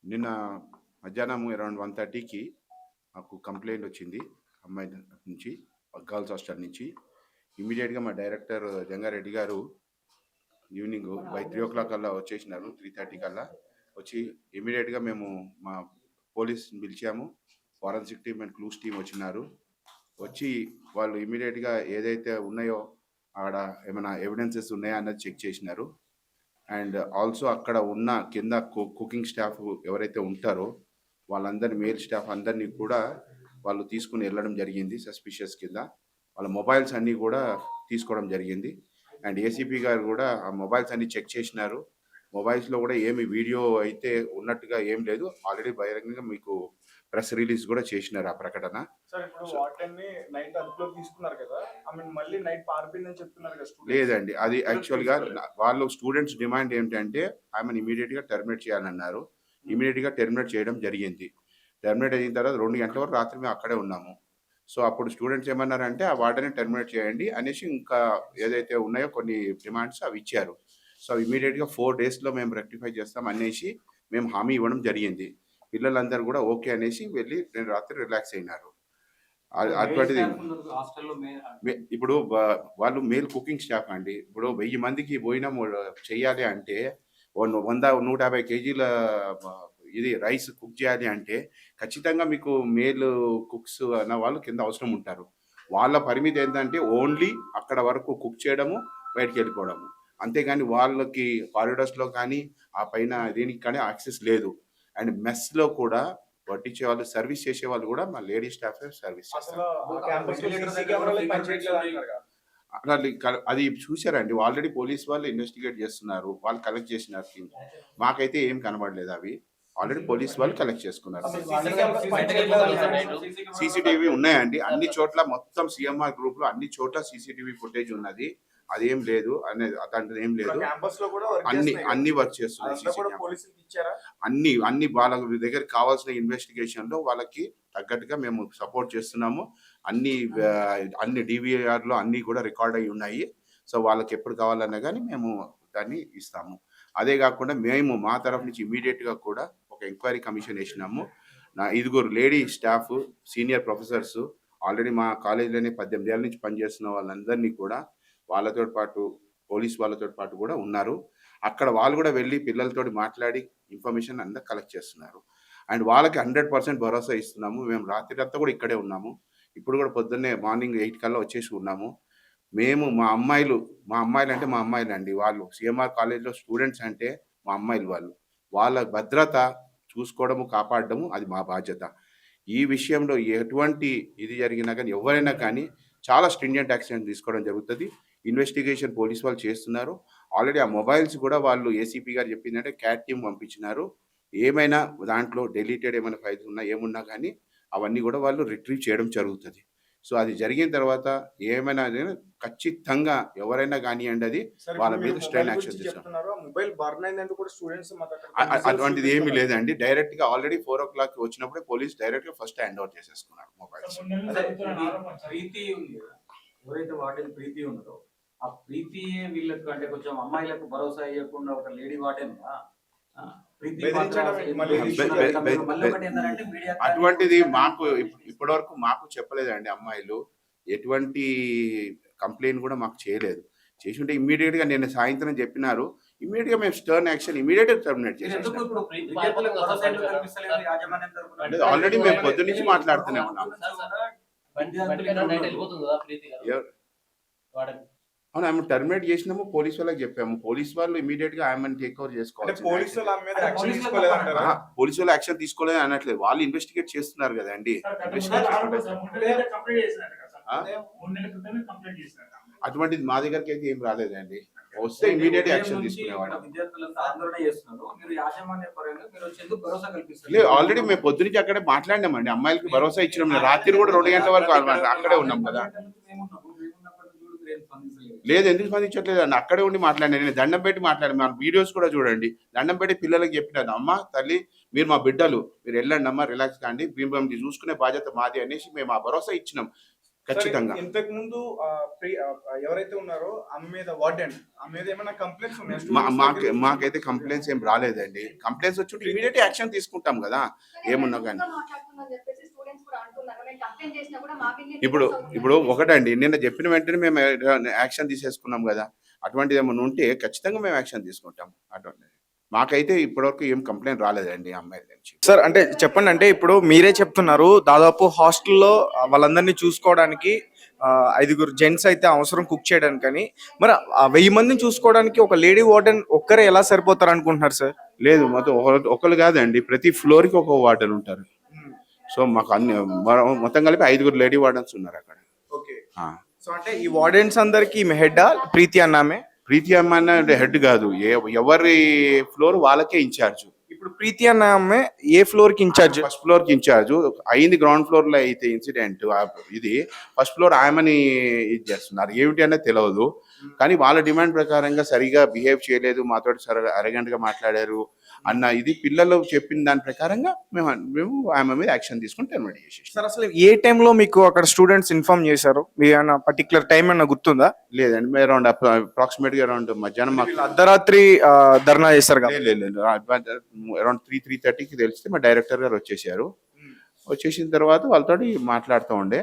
నిన్న మధ్యాహ్నం అరౌండ్ 1:30కి నాకు కంప్లైంట్ వచ్చింది అమ్మాయి నుంచి, గర్ల్స్ హాస్టల్ నుంచి. ఇమీడియట్గా మా డైరెక్టర్ జంగారెడ్డి గారు ఈవినింగ్ బై 3 కల్లా వచ్చేసినారు. 3:30 కల్లా వచ్చి ఇమీడియట్గా మేము మా పోలీస్ని పిలిచాము. Forensic team and clues team వచ్చినారు. వచ్చి వాళ్ళు ఇమీడియట్గా ఏదైతే ఉన్నాయో అక్కడ ఏమైనా ఎవిడెన్సెస్ ఉన్నాయా అన్నది చెక్ చేసినారు. అండ్ ఆల్సో అక్కడ ఉన్న కింద కుకింగ్ స్టాఫ్ ఎవరైతే ఉంటారో వాళ్ళందరి మేల్ స్టాఫ్ అందరినీ కూడా వాళ్ళు తీసుకుని వెళ్ళడం జరిగింది సస్పిషియస్ కింద. వాళ్ళ మొబైల్స్ అన్నీ కూడా తీసుకోవడం జరిగింది. అండ్ ఏసీపీ గారు కూడా ఆ మొబైల్స్ అన్నీ చెక్ చేసినారు. మొబైల్స్లో కూడా ఏమి వీడియో అయితే ఉన్నట్టుగా ఏం లేదు. ఆల్రెడీ బహిరంగంగా మీకు ప్రెస్ రిలీజ్ కూడా చేసినారు ఆ ప్రకటన. లేదండి, అది యాక్చువల్గా వాళ్ళు స్టూడెంట్స్ డిమాండ్ ఏంటంటే ఆమెను ఇమీడియట్గా టర్మినేట్ చేయాలన్నారు. ఇమీడియట్గా టర్మినేట్ చేయడం జరిగింది. టర్మినేట్ అయిన తర్వాత 2 గంటల వరకు రాత్రి మేము అక్కడే ఉన్నాము. సో అప్పుడు స్టూడెంట్స్ ఏమన్నారంటే ఆ వార్డెన్ని టర్మినేట్ చేయండి అనేసి ఇంకా ఏదైతే ఉన్నాయో కొన్ని డిమాండ్స్ అవి ఇచ్చారు. సో ఇమీడియట్గా 4 డేస్లో మేము రెక్టిఫై చేస్తాం అనేసి మేము హామీ ఇవ్వడం జరిగింది. పిల్లలందరూ కూడా ఓకే అనేసి వెళ్ళి నేను రాత్రి రిలాక్స్ అయినారు. అటువంటిది ఇప్పుడు వాళ్ళు మేల్ కుకింగ్ స్టాఫ్ అండి. ఇప్పుడు 1000 మందికి భోజనం చెయ్యాలి అంటే 100-150 కేజీల ఇది రైస్ కుక్ చేయాలి అంటే ఖచ్చితంగా మీకు మేల్ కుక్స్ అన్న వాళ్ళు కింద అవసరం ఉంటారు. వాళ్ళ పరిమితి ఏంటంటే ఓన్లీ అక్కడ వరకు కుక్ చేయడము, బయటికి వెళ్ళిపోవడము. అంతేగాని వాళ్ళకి కారిడార్స్లో కానీ ఆ పైన దీనికి కానీ యాక్సెస్ లేదు. అండ్ మెస్లో కూడా వడ్డించే వాళ్ళు, సర్వీస్ చేసే వాళ్ళు కూడా మా లేడీ స్టాఫ్ సర్వీస్ చేస్తారు. అది చూసారండి, ఆల్రెడీ పోలీస్ వాళ్ళు ఇన్వెస్టిగేట్ చేస్తున్నారు. వాళ్ళు కలెక్ట్ చేసినారు. మాకైతే ఏం కనబడలేదు. అవి ఆల్రెడీ పోలీస్ వాళ్ళు కలెక్ట్ చేసుకున్నారు. సీసీటీవీ ఉన్నాయండి అన్ని చోట్ల. మొత్తం సిఎంఆర్ గ్రూప్ లో అన్ని చోట్ల సీసీటీవీ ఫుటేజ్ ఉన్నది. అదేం లేదు అనేది అట్లాంటిది ఏం లేదు. అన్ని వర్క్ చేస్తున్నాయి. అన్ని వాళ్ళ దగ్గర కావాల్సిన ఇన్వెస్టిగేషన్ లో వాళ్ళకి తగ్గట్టుగా మేము సపోర్ట్ చేస్తున్నాము. అన్ని డివిఆర్ లో అన్ని కూడా రికార్డ్ అయి ఉన్నాయి. సో వాళ్ళకి ఎప్పుడు కావాలన్నా కానీ మేము దాన్ని ఇస్తాము. అదే కాకుండా మేము మా తరఫు నుంచి ఇమీడియట్ గా కూడా ఒక ఎంక్వైరీ కమిషన్ వేసినాము. 5 lady staff, senior professors already మా కాలేజీలోనే 18 ఏళ్ళ నుంచి పనిచేస్తున్న వాళ్ళందరినీ కూడా వాళ్ళతో పాటు పోలీస్ వాళ్ళతో పాటు కూడా ఉన్నారు. అక్కడ వాళ్ళు కూడా వెళ్ళి పిల్లలతో మాట్లాడి ఇన్ఫర్మేషన్ అంతా కలెక్ట్ చేస్తున్నారు. అండ్ వాళ్ళకి 100% భరోసా ఇస్తున్నాము. మేము రాత్రి అంతా కూడా ఇక్కడే ఉన్నాము. ఇప్పుడు కూడా పొద్దున్నే మార్నింగ్ 8 కల్లా వచ్చేసి ఉన్నాము. మేము మా అమ్మాయిలు అంటే మా అమ్మాయిలు అండి. వాళ్ళు సిఎంఆర్ కాలేజ్లో స్టూడెంట్స్ అంటే మా అమ్మాయిలు. వాళ్ళ భద్రత చూసుకోవడము, కాపాడడము అది మా బాధ్యత. ఈ విషయంలో ఎటువంటి ఇది జరిగినా కానీ ఎవరైనా కానీ చాలా స్ట్రింజెంట్ యాక్షన్ తీసుకోవడం జరుగుతుంది. ఇన్వెస్టిగేషన్ పోలీస్ వాళ్ళు చేస్తున్నారు. ఆల్రెడీ ఆ మొబైల్స్ కూడా వాళ్ళు ఏసీపీ గారు చెప్పిందంటే క్యాట్ టీమ్ పంపించినారు. ఏమైనా దాంట్లో డెలీటెడ్ ఏమైనా ఫైల్స్ ఉన్నా ఏమున్నా కానీ అవన్నీ కూడా వాళ్ళు రిట్రీవ్ చేయడం జరుగుతుంది. సో అది జరిగిన తర్వాత ఏమైనా ఖచ్చితంగా ఎవరైనా కానివ్వండి అది వాళ్ళ మీద స్ట్రైన్ యాక్షన్ తీసుకుంటారు. అటువంటిది ఏమీ లేదండి. డైరెక్ట్ గా ఆల్రెడీ 4 o'clock వచ్చినప్పుడే పోలీస్ డైరెక్ట్ గా ఫస్ట్ హ్యాండ్ ఓవర్ చేసేసుకున్నారు మొబైల్స్. ఎవరైతే వార్డెన్ ప్రీతి ఉన్నదో ఆ ప్రీతి వీళ్ళకి అంటే కొంచెం అమ్మాయిలకు భరోసా ఇవ్వకుండా ఒక లేడీ వార్డెన్ అటువంటిది మాకు ఇప్పటివరకు మాకు చెప్పలేదండి. అమ్మాయిలు ఎటువంటి కంప్లైంట్ కూడా మాకు చేయలేదు. చేసి ఉంటే ఇమ్మీడియట్ గా నేను సాయంత్రం చెప్పినారు. ఇమ్మీడియట్ గా మేము స్టర్న్ యాక్షన్ ఇమ్మీడియట్ గా టర్మినేట్ చేసాం. ఆల్రెడీ మేము పొద్దు నుంచి మాట్లాడుతూనే ఉన్నాం. అవును, ఆమె టర్మినేట్ చేసినాము. పోలీస్ వాళ్ళకి చెప్పాము. పోలీస్ వాళ్ళు ఇమీడియట్ గా ఆమె టేక్ ఓవర్ చేసుకోవాలి. పోలీసు వాళ్ళు యాక్షన్ తీసుకోలేదు అనట్లేదు. వాళ్ళు ఇన్వెస్టిగేట్ చేస్తున్నారు కదండి. అటువంటిది మా దగ్గరికి అయితే ఏం రాలేదండి. వస్తే ఇమీడియట్ యాక్షన్ తీసుకునేవాడు. లేదు, ఆల్రెడీ మేము పొద్దు నుంచి అక్కడే మాట్లాడినామండి. అమ్మాయిలకి భరోసా ఇచ్చినాం. రాత్రి కూడా 2 గంటల వరకు అక్కడే ఉన్నాం కదా. లేదు, ఎందుకు స్పందించట్లేదు అండి. అక్కడే ఉండి మాట్లాడినా. నేను దండం పెట్టి మాట్లాడాను. మన వీడియోస్ కూడా చూడండి. దండం పెట్టి పిల్లలకి చెప్పినాను, అమ్మ తల్లి మీరు మా బిడ్డలు, మీరు వెళ్ళండి అమ్మ, రిలాక్స్ కాండి, మేము చూసుకునే బాధ్యత మాది అనేసి మేము ఆ భరోసా ఇచ్చినాం. ఖచ్చితంగా. ఇంతకు ముందు ఎవరైతే ఉన్నారో ఆమె మీద వార్డెన్ ఆమె మీద ఏమైనా కంప్లైంట్స్ మాకైతే కంప్లైంట్స్ ఏం రాలేదండి. కంప్లైంట్స్ వచ్చి ఇమీడియట్ యాక్షన్ తీసుకుంటాం కదా ఏమున్నా కానీ. ఇప్పుడు ఒకటండి, నిన్న చెప్పిన వెంటనే మేము యాక్షన్ తీసేసుకున్నాం కదా. అటువంటిది ఏమైనా ఉంటే ఖచ్చితంగా మేము యాక్షన్ తీసుకుంటాం. అటువంటి మాకైతే ఇప్పటివరకు ఏం కంప్లైంట్ రాలేదండి అమ్మాయి నుంచి. సార్ అంటే చెప్పండి, అంటే ఇప్పుడు మీరే చెప్తున్నారు దాదాపు హాస్టల్లో వాళ్ళందరినీ చూసుకోవడానికి 5 జెంట్స్ అయితే అవసరం కుక్ చేయడానికి. కానీ మరి 1000 మందిని చూసుకోవడానికి ఒక లేడీ వార్డెన్ ఒక్కరే ఎలా సరిపోతారు అనుకుంటున్నారు సార్? లేదు, మొత్తం ఒకరు కాదండి, ప్రతి ఫ్లోర్కి ఒక వార్డెన్ ఉంటారు. సో మాకు మొత్తం కలిపి 5 లేడీ వార్డెన్స్ ఉన్నారు అక్కడ. ఓకే. సో అంటే ఈ వార్డెన్స్ అందరికి హెడ్ ప్రీతి అన్నామే? ప్రీతి అమ్మ అన్న హెడ్ కాదు, ఎవరి ఫ్లోర్ వాళ్ళకే ఇన్ఛార్జ్. ఇప్పుడు ప్రీతి అన్న అమ్మాయి ఏ ఫ్లోర్ కి ఇన్ఛార్జ్? ఫస్ట్ ఫ్లోర్ కి ఇన్ఛార్జ్ అయింది. గ్రౌండ్ ఫ్లోర్ లో అయితే ఇన్సిడెంట్ ఇది, ఫస్ట్ ఫ్లోర్ ఆమెని ఇది చేస్తున్నారు. ఏమిటి అనేది తెలియదు, కానీ వాళ్ళ డిమాండ్ ప్రకారంగా సరిగా బిహేవ్ చేయలేదు, మాతో అరగంటగా మాట్లాడారు అన్న ఇది పిల్లలు చెప్పిన దాని ప్రకారంగా మేము ఆమె మీద యాక్షన్ తీసుకుని టెర్మినేట్ చేసేసాం. సార్ అసలు ఏ టైంలో మీకు అక్కడ స్టూడెంట్స్ ఇన్ఫార్మ్ చేశారు? మీ ఏమైనా పర్టికులర్ టైం ఏమైనా గుర్తుందా? లేదండి, అరౌండ్ అప్రాక్సిమేట్ గా అరౌండ్ మధ్యాహ్నం అర్ధరాత్రి ధర్నా చేశారు కదా? లేదు, అరౌండ్ 3:30కి తెలిస్తే మా డైరెక్టర్ గారు వచ్చేసారు. వచ్చేసిన తర్వాత వాళ్ళతో మాట్లాడుతూ ఉండే.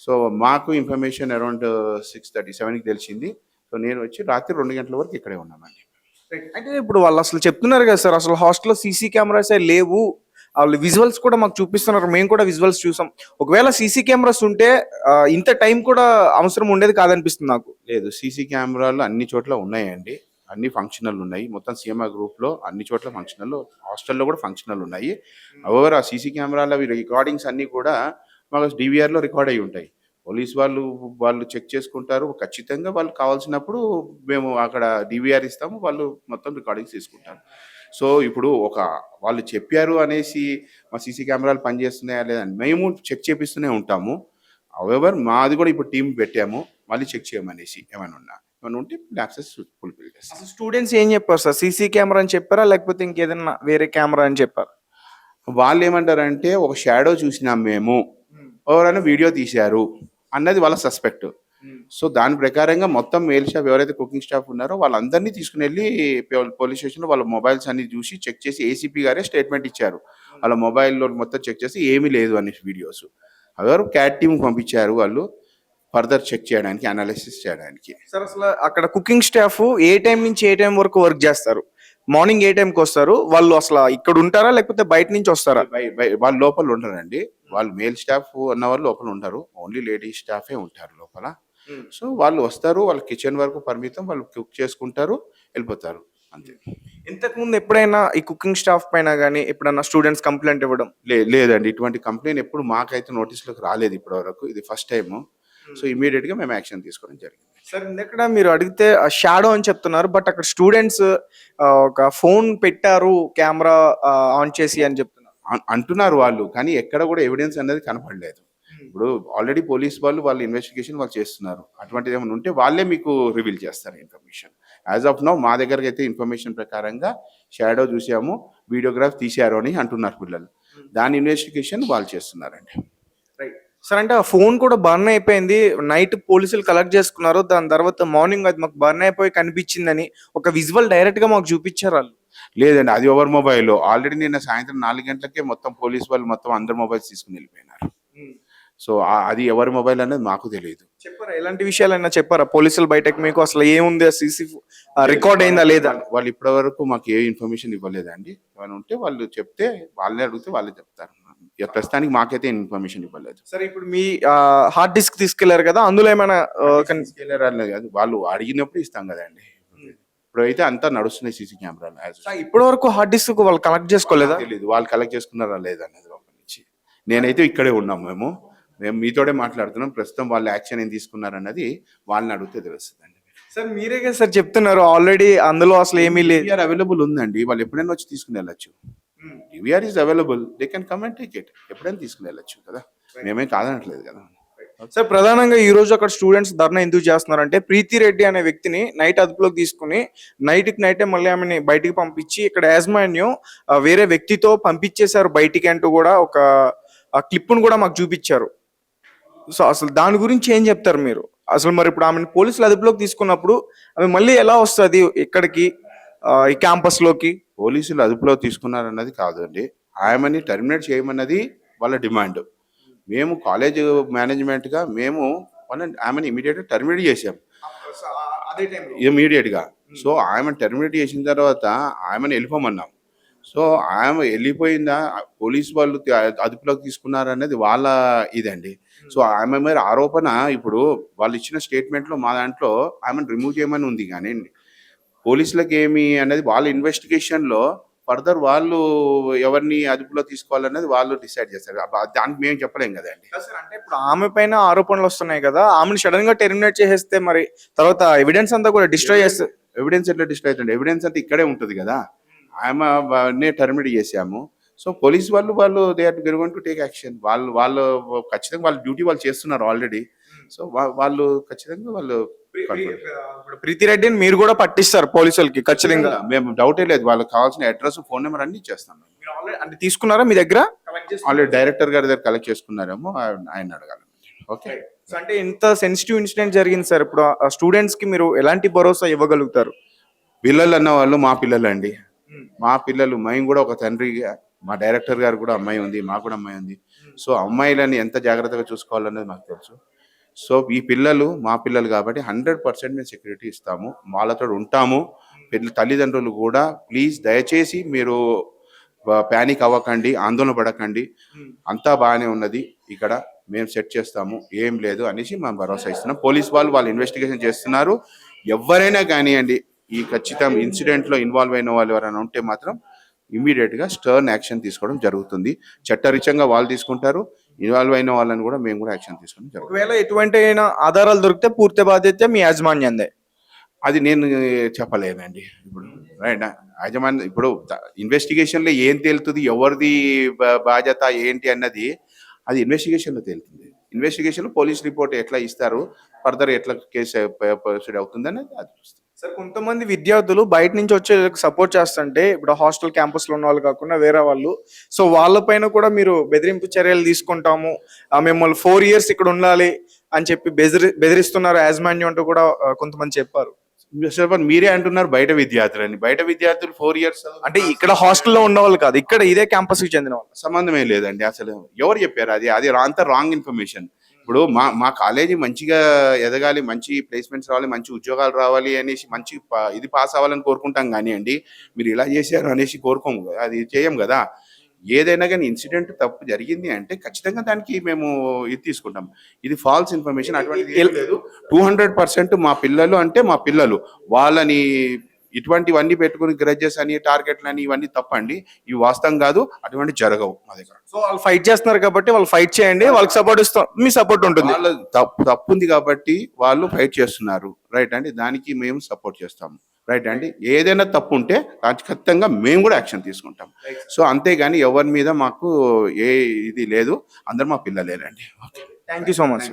సో మాకు ఇన్ఫర్మేషన్ అరౌండ్ 6:37కి తెలిసింది. సో నేను వచ్చి రాత్రి 2 గంటల వరకు ఇక్కడే ఉన్నామండి. అంటే ఇప్పుడు వాళ్ళు అసలు చెప్తున్నారు కదా సార్, అసలు హాస్టల్లో సీసీ కెమెరాస్ లేవు, వాళ్ళు విజువల్స్ కూడా మాకు చూపిస్తున్నారు, మేము కూడా విజువల్స్ చూసాం. ఒకవేళ సీసీ కెమెరాస్ ఉంటే ఇంత టైం కూడా అవసరం ఉండేది కాదనిపిస్తుంది నాకు. లేదు, సీసీ కెమెరాలు అన్ని చోట్ల ఉన్నాయండి, అన్ని ఫంక్షనల్ ఉన్నాయి. మొత్తం సిఎంఆర్ గ్రూప్లో అన్ని చోట్ల ఫంక్షనల్, హాస్టల్లో కూడా ఫంక్షనల్ ఉన్నాయి. అవర్ ఆ సీసీ కెమెరాల రికార్డింగ్స్ అన్నీ కూడా మాకు డివిఆర్లో రికార్డ్ అయి ఉంటాయి. పోలీస్ వాళ్ళు చెక్ చేసుకుంటారు. ఖచ్చితంగా వాళ్ళు కావాల్సినప్పుడు మేము అక్కడ డివిఆర్ ఇస్తాము, వాళ్ళు మొత్తం రికార్డింగ్స్ తీసుకుంటారు. సో ఇప్పుడు వాళ్ళు చెప్పారు అనేసి మా సీసీ కెమెరాలు పనిచేస్తున్నాయా లేదని మేము చెక్ చేపిస్తూనే ఉంటాము. అవర్ మాది కూడా ఇప్పుడు టీం పెట్టాము, మళ్ళీ చెక్ చేయమనేసి ఏమైనా ఉంటే యాక్సెస్ ఫుల్ఫిల్ చేస్తాం. అసలు స్టూడెంట్స్ ఏం చెప్పారు సార్? సీసీ కెమెరా అని చెప్పారా లేకపోతే ఇంకేదన్నా వేరే కెమెరా అని చెప్పారు? వాళ్ళు ఏమంటారంటే ఒక షాడో చూసినాం మేము, ఎవరైనా వీడియో తీశారు అన్నది వాళ్ళ సస్పెక్ట్. సో దాని ప్రకారంగా మొత్తం మేల్ స్టాఫ్ ఎవరైతే కుకింగ్ స్టాఫ్ ఉన్నారో వాళ్ళందరినీ తీసుకుని వెళ్ళి పోలీస్ స్టేషన్లో వాళ్ళ మొబైల్స్ అన్ని చూసి చెక్ చేసి ఏసీపీ గారే స్టేట్మెంట్ ఇచ్చారు. వాళ్ళ మొబైల్లో మొత్తం చెక్ చేసి ఏమీ లేదు అనే వీడియోస్. ఎవరు క్యాట్ టీమ్ పంపించారు వాళ్ళు ఫర్దర్ చెక్ చేయడానికి, అనాలిసిస్ చేయడానికి. సార్ అసలు అక్కడ కుకింగ్ స్టాఫ్ ఏ టైం నుంచి ఏ టైం వరకు వర్క్ చేస్తారు? మార్నింగ్ ఏ టైంకి వస్తారు వాళ్ళు? అసలు ఇక్కడ ఉంటారా లేకపోతే బయట నుంచి వస్తారా? వాళ్ళు లోపల ఉంటారండి. వాళ్ళు మేల్ స్టాఫ్ అన్న వాళ్ళు లోపల ఉంటారు, ఓన్లీ లేడీ స్టాఫే ఉంటారు లోపల. సో వాళ్ళు వస్తారు, వాళ్ళ కిచెన్ వరకు పరిమితం, వాళ్ళు కుక్ చేసుకుంటారు, వెళ్ళిపోతారు, అంతే. ఇంతకుముందు ఎప్పుడైనా ఈ కుకింగ్ స్టాఫ్ పైన కానీ ఎప్పుడైనా స్టూడెంట్స్ కంప్లైంట్ ఇవ్వడం? లేదండి, ఇటువంటి కంప్లైంట్ ఎప్పుడు మాకైతే నోటీసులకు రాలేదు ఇప్పటి వరకు, ఇది ఫస్ట్ టైము. సో ఇమీడియట్ గా మేము యాక్షన్ తీసుకోవడం జరిగింది. సార్ ఇందక్కడ మీరు అడిగితే షాడో అని చెప్తున్నారు, బట్ అక్కడ స్టూడెంట్స్ ఒక ఫోన్ పెట్టారు కెమెరా ఆన్ చేసి అని చెప్తున్నారు అంటున్నారు వాళ్ళు, కానీ ఎక్కడ కూడా ఎవిడెన్స్ అనేది కనపడలేదు. ఇప్పుడు ఆల్రెడీ పోలీస్ వాళ్ళు ఇన్వెస్టిగేషన్ వాళ్ళు చేస్తున్నారు. అటువంటిది ఏమైనా ఉంటే వాళ్ళే మీకు రివీల్ చేస్తారు ఇన్ఫర్మేషన్. యాజ్ ఆఫ్ నౌ మా దగ్గరకి అయితే ఇన్ఫర్మేషన్ ప్రకారంగా షాడో చూసాము, వీడియోగ్రాఫ్ తీశారు అని అంటున్నారు పిల్లలు. దాని ఇన్వెస్టిగేషన్ వాళ్ళు చేస్తున్నారండి. సార్ అంటే ఆ ఫోన్ కూడా బర్న్ అయిపోయింది, నైట్ పోలీసులు కలెక్ట్ చేసుకున్నారు, దాని తర్వాత మార్నింగ్ అది మాకు బర్న్ అయిపోయి కనిపించిందని ఒక విజువల్ డైరెక్ట్ గా మాకు చూపించారు వాళ్ళు. లేదండి, అది ఎవరి మొబైల్. ఆల్రెడీ నిన్న సాయంత్రం 4 గంటలకే మొత్తం పోలీస్ వాళ్ళు మొత్తం అందరు మొబైల్స్ తీసుకుని వెళ్ళిపోయినారు. సో అది ఎవరి మొబైల్ అనేది మాకు తెలియదు. చెప్పారా ఎలాంటి విషయాలైనా చెప్పారా పోలీసులు బయటకు మీకు? అసలు ఏముంది, సీసీ రికార్డ్ అయిందా లేదా? వాళ్ళు ఇప్పటి వరకు మాకు ఏ ఇన్ఫర్మేషన్ ఇవ్వలేదండి. ఏమైనా ఉంటే వాళ్ళు చెప్తే వాళ్ళే అడిగితే వాళ్ళే చెప్తారు. ప్రస్తుతానికి మాకైతే ఇన్ఫర్మేషన్ ఇవ్వలేదు. సరే ఇప్పుడు మీ హార్డ్ డిస్క్ తీసుకెళ్లారు కదా, అందులో ఏమైనా కాదు, వాళ్ళు అడిగినప్పుడు ఇస్తాం కదండి. ఇప్పుడైతే అంతా నడుస్తున్నాయి సీసీ కెమెరాలు. ఇప్పటి వరకు హార్డ్ డిస్క్ వాళ్ళు కలెక్ట్ చేసుకోలేదా? తెలియదు వాళ్ళు కలెక్ట్ చేసుకున్నారా లేదా అనేది లోపల నుంచి. నేనైతే ఇక్కడే ఉన్నాం, మేము మీతోనే మాట్లాడుతున్నాం. ప్రస్తుతం వాళ్ళు యాక్షన్ ఏం తీసుకున్నారన్నది వాళ్ళని అడిగితే తెలుస్తుందండి. సార్ మీరే కదా సార్ చెప్తున్నారు ఆల్రెడీ అందులో అసలు ఏమీ లేదు. అవైలబుల్ ఉందండి, వాళ్ళు ఎప్పుడైనా వచ్చి తీసుకుని వెళ్ళచ్చు. DVR is available, they can come and take it. ఎప్పుడైనా తీసుకుని వెళ్ళచ్చు కదా, మేమేం కాదనట్లేదు కదా. సార్ ప్రధానంగా ఈ రోజు అక్కడ స్టూడెంట్స్ ధర్నా ఎందుకు చేస్తున్నారంటే ప్రీతి రెడ్డి అనే వ్యక్తిని నైట్ అదుపులోకి తీసుకుని నైటే మళ్ళీ ఆమెని బయటికి పంపించి ఇక్కడ యాజమాన్యం వేరే వ్యక్తితో పంపించేశారు బయటికి అంటూ కూడా ఒక క్లిప్ను కూడా మాకు చూపించారు. సో అసలు దాని గురించి ఏం చెప్తారు మీరు? అసలు మరి ఇప్పుడు ఆమెను పోలీసులు అదుపులోకి తీసుకున్నప్పుడు ఆమె మళ్ళీ ఎలా వస్తుంది ఇక్కడికి, ఈ క్యాంపస్ లోకి? పోలీసులు అదుపులో తీసుకున్నారన్నది కాదండి, ఆమెని టర్మినేట్ చేయమన్నది వాళ్ళ డిమాండ్. మేము కాలేజ్ మేనేజ్మెంట్గా మేము ఆమెను ఇమీడియట్గా టర్మినేట్ చేసాం అదే టైం ఇమీడియట్గా. సో ఆమెను టర్మినేట్ చేసిన తర్వాత ఆమెను వెళ్ళిపోమన్నాం. సో ఆమె వెళ్ళిపోయిందా, పోలీసు వాళ్ళు అదుపులోకి తీసుకున్నారనేది వాళ్ళ ఇదండి. సో ఆమె మీద ఆరోపణ, ఇప్పుడు వాళ్ళు ఇచ్చిన స్టేట్మెంట్లో మా దాంట్లో ఆమెను రిమూవ్ చేయమని ఉంది, కానీ పోలీసులకు ఏమి అనేది వాళ్ళ ఇన్వెస్టిగేషన్లో ఫర్దర్ వాళ్ళు ఎవరిని అదుపులో తీసుకోవాలనేది వాళ్ళు డిసైడ్ చేస్తారు. దానికి మేము చెప్పలేం కదండి. అంటే ఇప్పుడు ఆమె పైన ఆరోపణలు వస్తున్నాయి కదా, ఆమెను సడన్ గా టెర్మినేట్ చేసేస్తే మరి తర్వాత ఎవిడెన్స్ అంతా కూడా డిస్ట్రాయ్ చేస్తే ఎవిడెన్స్ ఎట్లా డిస్ట్రాయ్ అవుతుంది? ఎవిడెన్స్ అంతా ఇక్కడే ఉంటుంది కదా. ఆమె టర్మినేట్ చేసాము. సో పోలీస్ వాళ్ళు they are going to take action. వాళ్ళు ఖచ్చితంగా వాళ్ళ డ్యూటీ వాళ్ళు చేస్తున్నారు ఆల్రెడీ. సో వాళ్ళు ఖచ్చితంగా వాళ్ళు ఇప్పుడు ప్రీతి రెడ్డిని మీరు కూడా పట్టిస్తారు పోలీసులకి ఖచ్చితంగా? మేము డౌటే లేదు, వాళ్ళకి కావాల్సిన అడ్రస్, ఫోన్ నెంబర్ అన్ని ఇచ్చేస్తాం. మీరు ఆల్రెడీ అంటే తీసుకున్నారా మీ దగ్గర? ఆల్రెడీ డైరెక్టర్ గారి దగ్గర కలెక్ట్ చేసుకున్నారేమో, ఆయన అడగాలి. ఓకే. సో అంటే ఇంత సెన్సిటివ్ ఇన్సిడెంట్ జరిగింది సార్, ఇప్పుడు స్టూడెంట్స్ కి మీరు ఎలాంటి భరోసా ఇవ్వగలుగుతారు? పిల్లలు అన్న వాళ్ళు మా పిల్లలు అండి, మా పిల్లలు. మేము కూడా ఒక తండ్రిగా, మా డైరెక్టర్ గారు కూడా అమ్మాయి ఉంది, మాకు కూడా అమ్మాయి ఉంది. సో అమ్మాయిలని ఎంత జాగ్రత్తగా చూసుకోవాలనేది మాకు తెలుసు. సో ఈ పిల్లలు మా పిల్లలు కాబట్టి 100% మేము సెక్యూరిటీ ఇస్తాము, వాళ్ళతో ఉంటాము. తల్లిదండ్రులు కూడా ప్లీజ్ దయచేసి మీరు ప్యానిక్ అవ్వకండి, ఆందోళన పడకండి, అంతా బాగానే ఉన్నది, ఇక్కడ మేము సెట్ చేస్తాము, ఏం లేదు అనేసి మేము భరోసా ఇస్తున్నాం. పోలీస్ వాళ్ళు ఇన్వెస్టిగేషన్ చేస్తున్నారు. ఎవరైనా కానివ్వండి, ఈ ఖచ్చితం ఇన్సిడెంట్లో ఇన్వాల్వ్ అయిన వాళ్ళు ఎవరైనా ఉంటే మాత్రం ఇమీడియట్గా స్టర్న్ యాక్షన్ తీసుకోవడం జరుగుతుంది. చట్టరీత్యంగా వాళ్ళు తీసుకుంటారు, ఇన్వాల్వ్ అయిన వాళ్ళని కూడా మేము కూడా యాక్షన్ తీసుకోవడం జరుగుతుంది. ఒకవేళ ఎటువంటి ఆధారాలు దొరికితే పూర్తి బాధ్యత మీ యాజమాన్యందే. అది నేను చెప్పలేనండి ఇప్పుడు. రైట్, యాజమాన్యం ఇప్పుడు ఇన్వెస్టిగేషన్లో ఏం తేలుతుంది, ఎవరిది బాధ్యత ఏంటి అన్నది అది ఇన్వెస్టిగేషన్లో తేలుతుంది. ఇన్వెస్టిగేషన్లో పోలీస్ రిపోర్ట్ ఎట్లా ఇస్తారు, ఫర్దర్ ఎట్లా కేసు ప్రొసీడ్ అవుతుంది అనేది అది చూస్తుంది. సార్ కొంతమంది విద్యార్థులు బయట నుంచి వచ్చే సపోర్ట్ చేస్తుంటే, ఇప్పుడు హాస్టల్ క్యాంపస్ లో ఉన్న వాళ్ళు కాకుండా వేరే వాళ్ళు, సో వాళ్ళపైన కూడా మీరు బెదిరింపు చర్యలు తీసుకుంటాము, మిమ్మల్ని 4 years ఇక్కడ ఉండాలి అని చెప్పి బెదిరిస్తున్నారు యాజమాన్యం అంటూ కూడా కొంతమంది చెప్పారు. మీరే అంటున్నారు బయట విద్యార్థులని. బయట విద్యార్థులు 4 years అంటే ఇక్కడ హాస్టల్లో ఉన్న వాళ్ళు కాదు, ఇక్కడ ఇదే క్యాంపస్ కి చెందిన వాళ్ళు. సంబంధమే లేదండి. అసలు ఎవరు చెప్పారు? అది అంతా రాంగ్ ఇన్ఫర్మేషన్. ఇప్పుడు మా కాలేజీ మంచిగా ఎదగాలి, మంచి ప్లేస్మెంట్స్ రావాలి, మంచి ఉద్యోగాలు రావాలి అనేసి మంచి ఇది పాస్ అవ్వాలని కోరుకుంటాం కానీ అండి, మీరు ఇలా చేశారు అనేసి కోరుకోము కదా, అది చేయం కదా. ఏదైనా కానీ ఇన్సిడెంట్ తప్పు జరిగింది అంటే ఖచ్చితంగా దానికి మేము ఇది తీసుకుంటాం. ఇది ఫాల్స్ ఇన్ఫర్మేషన్, అటువంటి లేదు. 200% మా పిల్లలు అంటే మా పిల్లలు, వాళ్ళని ఇటువంటివన్నీ పెట్టుకుని గ్రడ్జెస్ అని టార్గెట్లు అని ఇవన్నీ తప్పండి, ఇవి వాస్తవం కాదు, అటువంటి జరగవు మా దగ్గర. సో వాళ్ళు ఫైట్ చేస్తున్నారు కాబట్టి వాళ్ళు ఫైట్ చేయండి, వాళ్ళకి సపోర్ట్ ఇస్తాం, మీ సపోర్ట్ ఉంటుంది. వాళ్ళ తప్పు ఉంది కాబట్టి వాళ్ళు ఫైట్ చేస్తున్నారు, రైట్ అండి, దానికి మేము సపోర్ట్ చేస్తాము, రైట్ అండి. ఏదైనా తప్పు ఉంటే ఖచ్చితంగా మేము కూడా యాక్షన్ తీసుకుంటాం. సో అంతేగాని ఎవరి మీద మాకు ఏ ఇది లేదు, అందరు మా పిల్లలేనండి. Okay, thank you so much.